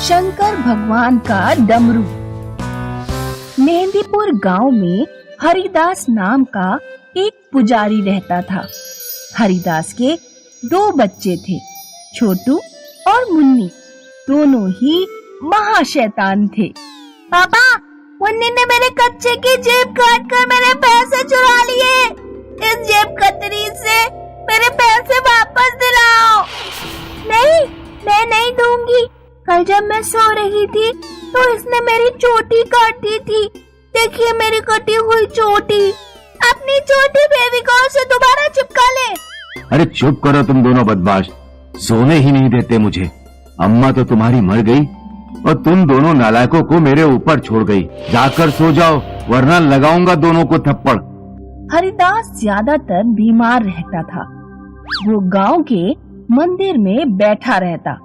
शंकर भगवान का डमरू। मेहंदीपुर गांव में हरिदास नाम का एक पुजारी रहता था। हरिदास के 2 बच्चे थे, छोटू और मुन्नी। दोनों ही महाशैतान थे। पापा, मुन्नी ने मेरे कच्चे की जेब काट कर मेरे पैसे चुरा लिए। इस जेब कतरी से मेरे पैसे वापस दिलाओ। नहीं, मैं नहीं दूंगी। कल जब मैं सो रही थी तो इसने मेरी चोटी काटी थी। देखिए मेरी कटी हुई चोटी। अपनी चोटी फेविकोल से दोबारा चिपका ले। अरे चुप करो तुम दोनों बदमाश, सोने ही नहीं देते मुझे। अम्मा तो तुम्हारी मर गई और तुम दोनों नालायकों को मेरे ऊपर छोड़ गई। जाकर सो जाओ वरना लगाऊंगा दोनों को थप्पड़। हरिदास ज्यादातर बीमार रहता था। वो गांव के मंदिर में बैठा रहता।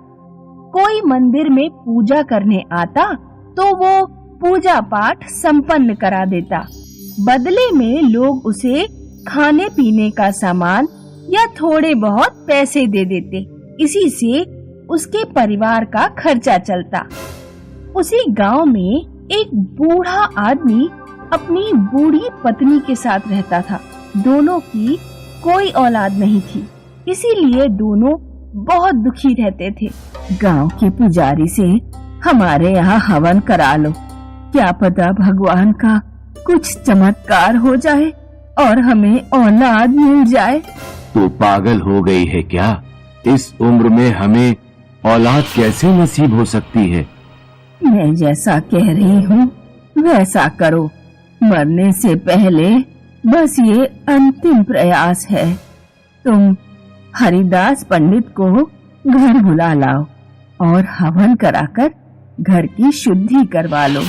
कोई मंदिर में पूजा करने आता तो वो पूजा पाठ संपन्न करा देता। बदले में लोग उसे खाने पीने का सामान या थोड़े बहुत पैसे दे देते। इसी से उसके परिवार का खर्चा चलता। उसी गांव में एक बूढ़ा आदमी अपनी बूढ़ी पत्नी के साथ रहता था। दोनों की कोई औलाद नहीं थी, इसीलिए दोनों बहुत दुखी रहते थे। गांव के पुजारी से हमारे यहाँ हवन करा लो, क्या पता भगवान का कुछ चमत्कार हो जाए और हमें औलाद मिल जाए। तू पागल हो गई है क्या? इस उम्र में हमें औलाद कैसे नसीब हो सकती है? मैं जैसा कह रही हूँ वैसा करो। मरने से पहले बस ये अंतिम प्रयास है। तुम हरिदास पंडित को घर बुला लाओ और हवन कराकर घर की शुद्धि करवा लो।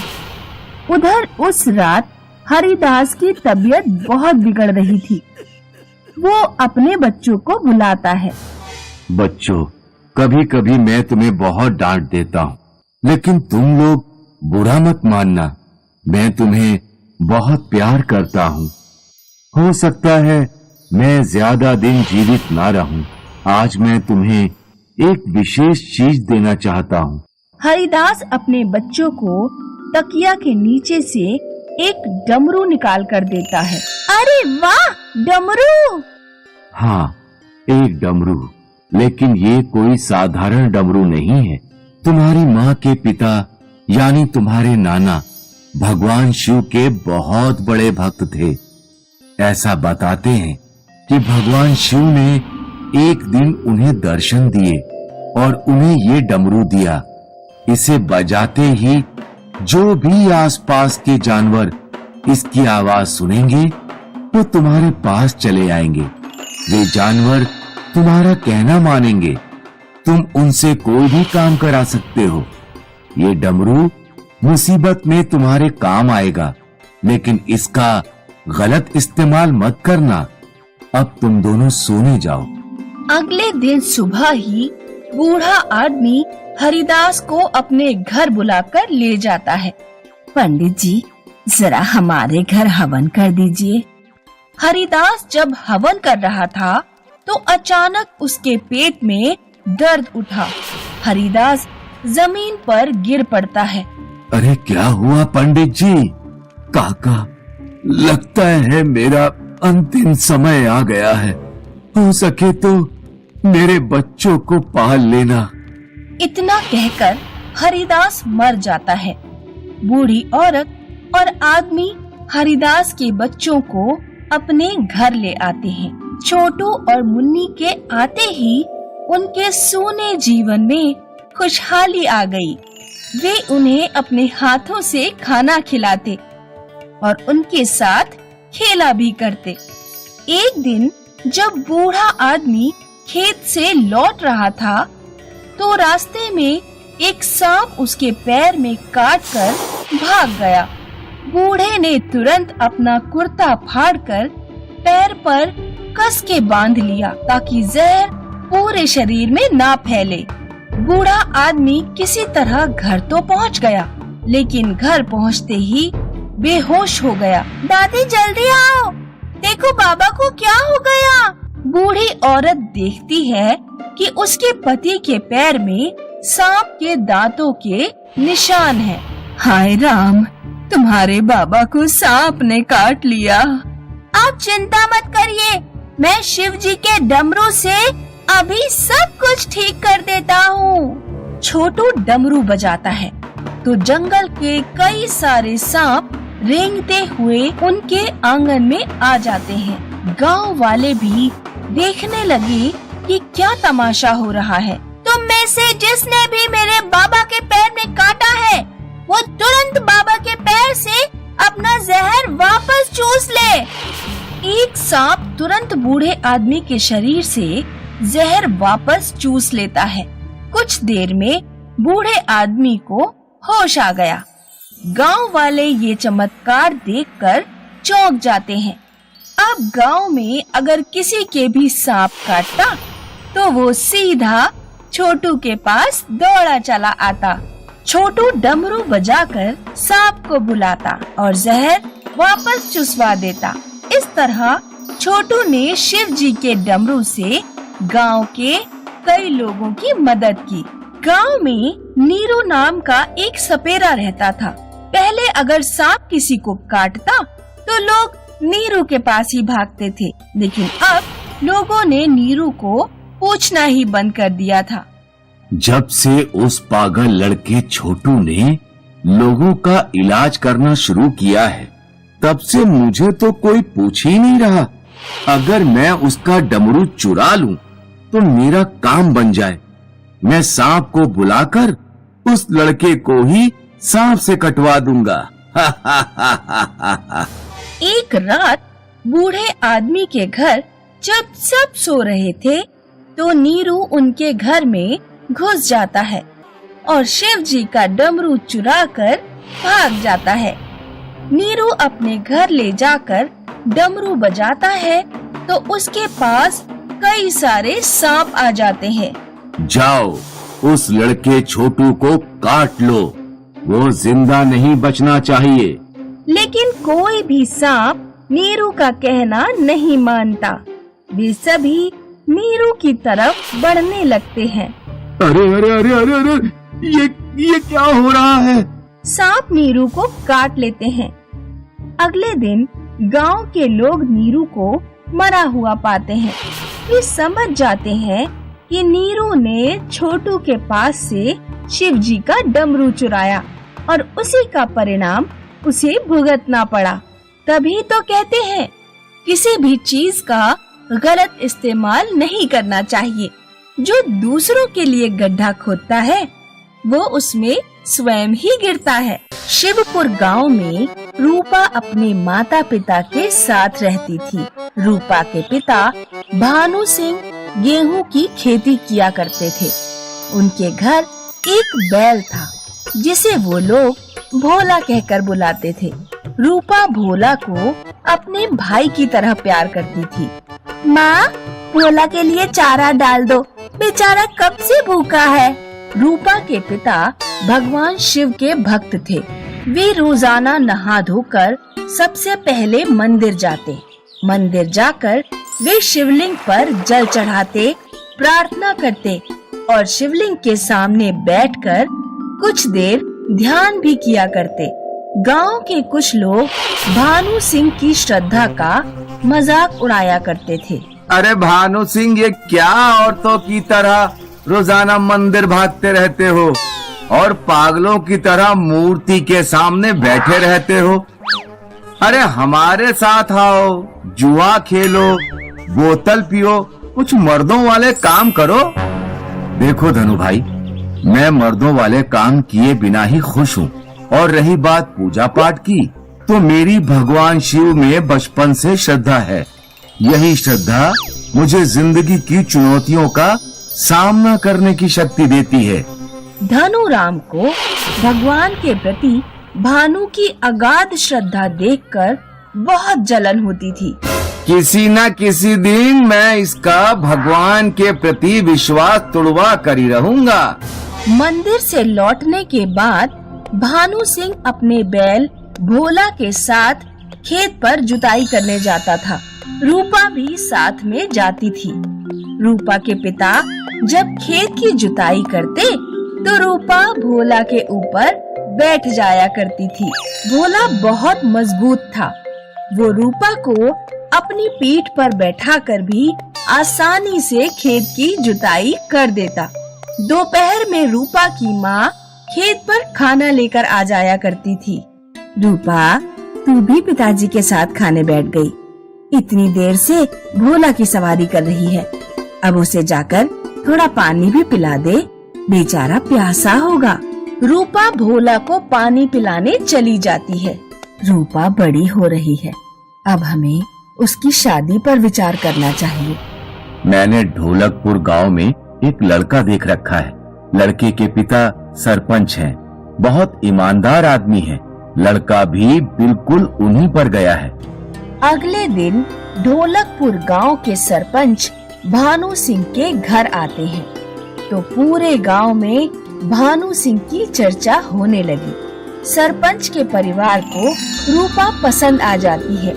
उधर उस रात हरिदास की तबीयत बहुत बिगड़ रही थी। वो अपने बच्चों को बुलाता है। बच्चों, कभी कभी मैं तुम्हें बहुत डांट देता हूँ, लेकिन तुम लोग बुरा मत मानना। मैं तुम्हें बहुत प्यार करता हूँ। हो सकता है मैं ज्यादा दिन जीवित ना रहूं। आज मैं तुम्हें एक विशेष चीज देना चाहता हूँ। हरिदास अपने बच्चों को तकिया के नीचे से एक डमरू निकाल कर देता है। अरे वाह, डमरू! हाँ, एक डमरू, लेकिन ये कोई साधारण डमरू नहीं है। तुम्हारी माँ के पिता यानी तुम्हारे नाना भगवान शिव के बहुत बड़े भक्त थे। ऐसा बताते हैं कि भगवान शिव ने एक दिन उन्हें दर्शन दिए और उन्हें ये डमरू दिया। इसे बजाते ही जो भी आसपास के जानवर इसकी आवाज सुनेंगे वो तुम्हारे पास चले आएंगे। वे जानवर तुम्हारा कहना मानेंगे। तुम उनसे कोई भी काम करा सकते हो। ये डमरू मुसीबत में तुम्हारे काम आएगा, लेकिन इसका गलत इस्तेमाल मत करना। अब तुम दोनों सोने जाओ। अगले दिन सुबह ही बूढ़ा आदमी हरिदास को अपने घर बुलाकर ले जाता है। पंडित जी, जरा हमारे घर हवन कर दीजिए। हरिदास जब हवन कर रहा था तो अचानक उसके पेट में दर्द उठा। हरिदास जमीन पर गिर पड़ता है। अरे क्या हुआ पंडित जी? काका, लगता है मेरा अंतिम समय आ गया है। हो सके तो मेरे बच्चों को पाल लेना। इतना कहकर हरिदास मर जाता है। बूढ़ी औरत और आदमी हरिदास के बच्चों को अपने घर ले आते हैं। छोटू और मुन्नी के आते ही उनके सूने जीवन में खुशहाली आ गई। वे उन्हें अपने हाथों से खाना खिलाते और उनके साथ खेला भी करते। एक दिन जब बूढ़ा आदमी खेत से लौट रहा था तो रास्ते में एक सांप उसके पैर में काटकर भाग गया। बूढ़े ने तुरंत अपना कुर्ता फाड़कर पैर पर कस के बांध लिया ताकि जहर पूरे शरीर में ना फैले। बूढ़ा आदमी किसी तरह घर तो पहुंच गया, लेकिन घर पहुंचते ही बेहोश हो गया। दादी जल्दी आओ, देखो बाबा को क्या हो गया। बूढ़ी औरत देखती है कि उसके पति के पैर में सांप के दांतों के निशान हैं। हाय राम, तुम्हारे बाबा को सांप ने काट लिया। आप चिंता मत करिए, मैं शिव जी के डमरू से अभी सब कुछ ठीक कर देता हूँ। छोटू डमरू बजाता है तो जंगल के कई सारे सांप रेंगते हुए उनके आंगन में आ जाते हैं। गांव वाले भी देखने लगे कि क्या तमाशा हो रहा है। तुम में से जिसने भी मेरे बाबा के पैर में काटा है, वो तुरंत बाबा के पैर से अपना जहर वापस चूस ले। एक सांप तुरंत बूढ़े आदमी के शरीर से जहर वापस चूस लेता है। कुछ देर में बूढ़े आदमी को होश आ गया। गांव वाले ये चमत्कार देखकर चौंक जाते हैं। अब गांव में अगर किसी के भी सांप काटता तो वो सीधा छोटू के पास दौड़ा चला आता। छोटू डमरू बजाकर सांप को बुलाता और जहर वापस चुसवा देता। इस तरह छोटू ने शिव जी के डमरू से गांव के कई लोगों की मदद की। गांव में नीरू नाम का एक सपेरा रहता था। पहले अगर सांप किसी को काटता तो लोग नीरू के पास ही भागते थे, लेकिन अब लोगों ने नीरू को पूछना ही बंद कर दिया था। जब से उस पागल लड़के छोटू ने लोगों का इलाज करना शुरू किया है, तब से मुझे तो कोई पूछ ही नहीं रहा। अगर मैं उसका डमरू चुरा लूं तो मेरा काम बन जाए। मैं सांप को बुलाकर उस लड़के को ही सांप से कटवा दूंगा। एक रात बूढ़े आदमी के घर जब सब सो रहे थे तो नीरू उनके घर में घुस जाता है और शिव जी का डमरू चुराकर भाग जाता है। नीरू अपने घर ले जाकर डमरू बजाता है तो उसके पास कई सारे सांप आ जाते हैं। जाओ, उस लड़के छोटू को काट लो, वो जिंदा नहीं बचना चाहिए। लेकिन कोई भी सांप नीरू का कहना नहीं मानता। वे सभी नीरू की तरफ बढ़ने लगते हैं। अरे अरे अरे अरे अरे, ये क्या हो रहा है? सांप नीरू को काट लेते हैं। अगले दिन गांव के लोग नीरू को मरा हुआ पाते हैं। वे समझ जाते हैं कि नीरू ने छोटू के पास से शिव जी का डमरू चुराया और उसी का परिणाम उसे भुगतना पड़ा। तभी तो कहते हैं किसी भी चीज का गलत इस्तेमाल नहीं करना चाहिए। जो दूसरों के लिए गड्ढा खोदता है वो उसमें स्वयं ही गिरता है। शिवपुर गांव में रूपा अपने माता पिता के साथ रहती थी। रूपा के पिता भानु सिंह गेहूं की खेती किया करते थे। उनके घर एक बैल था जिसे वो लोग भोला कहकर बुलाते थे। रूपा भोला को अपने भाई की तरह प्यार करती थी। माँ, भोला के लिए चारा डाल दो, बेचारा कब से भूखा है। रूपा के पिता भगवान शिव के भक्त थे। वे रोजाना नहा धोकर सबसे पहले मंदिर जाते। मंदिर जाकर वे शिवलिंग पर जल चढ़ाते, प्रार्थना करते और शिवलिंग के सामने बैठकर कुछ देर ध्यान भी किया करते। गांव के कुछ लोग भानु सिंह की श्रद्धा का मजाक उड़ाया करते थे। अरे भानु सिंह, ये क्या औरतों की तरह रोजाना मंदिर भागते रहते हो और पागलों की तरह मूर्ति के सामने बैठे रहते हो? अरे हमारे साथ आओ, जुआ खेलो, बोतल पियो, कुछ मर्दों वाले काम करो। देखो धनु भाई, मैं मर्दों वाले काम किए बिना ही खुश हूँ। और रही बात पूजा पाठ की, तो मेरी भगवान शिव में बचपन से श्रद्धा है। यही श्रद्धा मुझे जिंदगी की चुनौतियों का सामना करने की शक्ति देती है। धनु राम को भगवान के प्रति भानु की अगाध श्रद्धा देखकर बहुत जलन होती थी। किसी न किसी दिन मैं इसका भगवान के प्रति विश्वास तुड़वा कर ही रहूंगा। मंदिर से लौटने के बाद भानु सिंह अपने बैल भोला के साथ खेत पर जुताई करने जाता था। रूपा भी साथ में जाती थी। रूपा के पिता जब खेत की जुताई करते तो रूपा भोला के ऊपर बैठ जाया करती थी। भोला बहुत मजबूत था। वो रूपा को अपनी पीठ पर बैठाकर भी आसानी से खेत की जुताई कर देता। दोपहर में रूपा की माँ खेत पर खाना लेकर आ जाया करती थी। रूपा, तू भी पिताजी के साथ खाने बैठ गई। इतनी देर से भोला की सवारी कर रही है। अब उसे जाकर थोड़ा पानी भी पिला दे, बेचारा प्यासा होगा। रूपा भोला को पानी पिलाने चली जाती है। रूपा बड़ी हो रही है, अब हमें उसकी शादी पर विचार करना चाहिए। मैंने ढोलकपुर गांव में एक लड़का देख रखा है। लड़के के पिता सरपंच हैं, बहुत ईमानदार आदमी है। लड़का भी बिल्कुल उन्हीं पर गया है। अगले दिन ढोलकपुर गांव के सरपंच भानु सिंह के घर आते हैं तो पूरे गांव में भानु सिंह की चर्चा होने लगी। सरपंच के परिवार को रूपा पसंद आ जाती है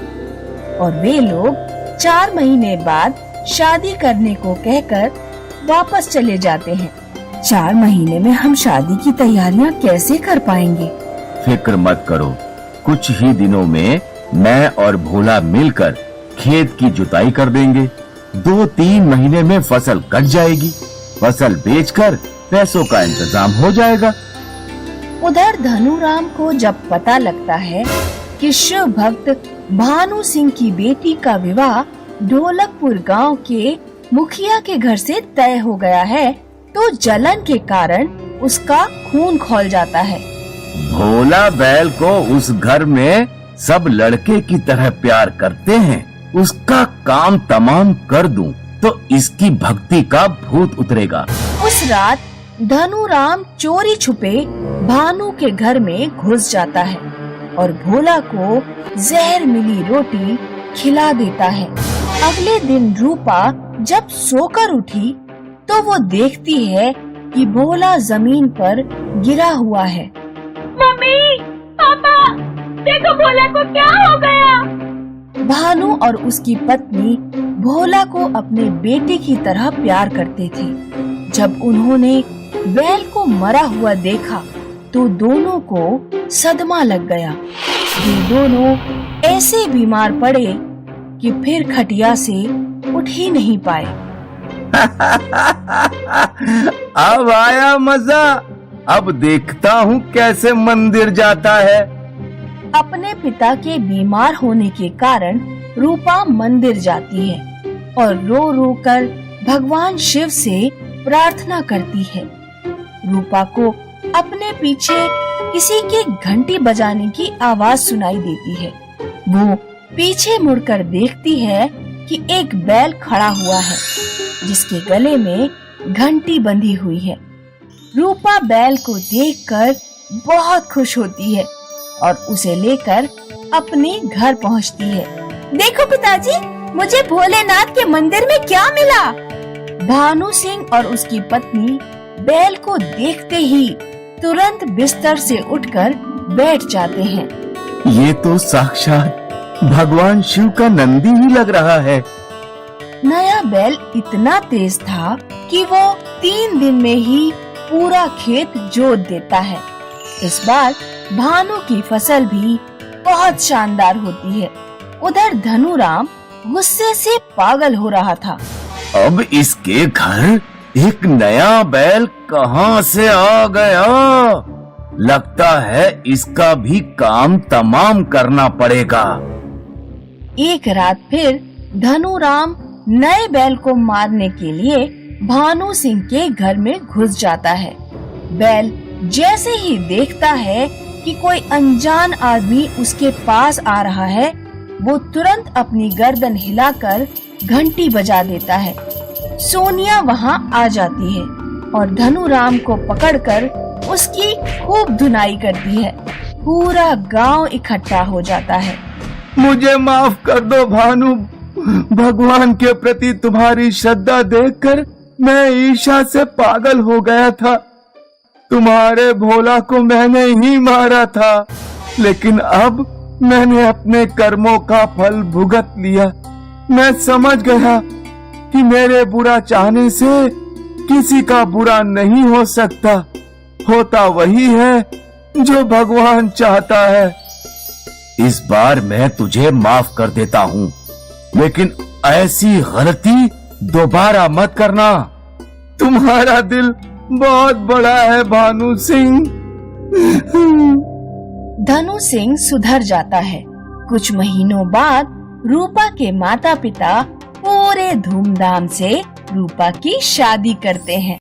और वे लोग 4 महीने बाद शादी करने को कहकर वापस चले जाते हैं। 4 महीने में हम शादी की तैयारियां कैसे कर पाएंगे? फिक्र मत करो, कुछ ही दिनों में मैं और भोला मिलकर खेत की जुताई कर देंगे। 2-3 महीने में फसल कट जाएगी। फसल बेचकर पैसों का इंतजाम हो जाएगा। उधर धनुराम को जब पता लगता है कि शिव भक्त भानु सिंह की बेटी का विवाह ढोलकपुर गांव के मुखिया के घर से तय हो गया है तो जलन के कारण उसका खून खौल जाता है। भोला बैल को उस घर में सब लड़के की तरह प्यार करते हैं। उसका काम तमाम कर दूं तो इसकी भक्ति का भूत उतरेगा। उस रात धनुराम चोरी छुपे भानु के घर में घुस जाता है और भोला को जहर मिली रोटी खिला देता है। अगले दिन रूपा जब सोकर उठी तो वो देखती है कि भोला जमीन पर गिरा हुआ है। मम्मी, पापा, देखो भोला को क्या हो गया। भानु और उसकी पत्नी भोला को अपने बेटे की तरह प्यार करते थे। जब उन्होंने बैल को मरा हुआ देखा तो दोनों को सदमा लग गया। ये दोनों ऐसे बीमार पड़े कि फिर खटिया से उठ ही नहीं पाए। अब आया मजा। अब देखता हूँ कैसे मंदिर जाता है। अपने पिता के बीमार होने के कारण रूपा मंदिर जाती है और रो रो कर भगवान शिव से प्रार्थना करती है। रूपा को अपने पीछे किसी के घंटी बजाने की आवाज सुनाई देती है। वो पीछे मुड़कर देखती है कि एक बैल खड़ा हुआ है जिसके गले में घंटी बंधी हुई है। रूपा बैल को देखकर बहुत खुश होती है और उसे लेकर अपने घर पहुंचती है। देखो पिताजी, मुझे भोलेनाथ के मंदिर में क्या मिला। भानु सिंह और उसकी पत्नी बैल को देखते ही तुरंत बिस्तर से उठकर बैठ जाते हैं। ये तो साक्षात भगवान शिव का नंदी ही लग रहा है। नया बैल इतना तेज था कि वो 3 दिन में ही पूरा खेत जोत देता है। इस बार भानु की फसल भी बहुत शानदार होती है। उधर धनुराम गुस्से से पागल हो रहा था। अब इसके घर एक नया बैल कहाँ से आ गया? लगता है इसका भी काम तमाम करना पड़ेगा। एक रात फिर धनुराम नए बैल को मारने के लिए भानु सिंह के घर में घुस जाता है। बैल जैसे ही देखता है कि कोई अनजान आदमी उसके पास आ रहा है, वो तुरंत अपनी गर्दन हिलाकर घंटी बजा देता है। सोनिया वहाँ आ जाती है और धनुराम को पकड़कर उसकी खूब धुनाई करती है। पूरा गांव इकट्ठा हो जाता है। मुझे माफ कर दो भानु। भगवान के प्रति तुम्हारी श्रद्धा देखकर मैं ईर्ष्या से पागल हो गया था। तुम्हारे भोला को मैंने ही मारा था, लेकिन अब मैंने अपने कर्मों का फल भुगत लिया। मैं समझ गया कि मेरे बुरा चाहने से किसी का बुरा नहीं हो सकता। होता वही है जो भगवान चाहता है। इस बार मैं तुझे माफ कर देता हूँ, लेकिन ऐसी गलती दोबारा मत करना। तुम्हारा दिल बहुत बड़ा है भानु सिंह। धनु सिंह सुधर जाता है। कुछ महीनों बाद रूपा के माता पिता पूरे धूमधाम से रूपा की शादी करते हैं।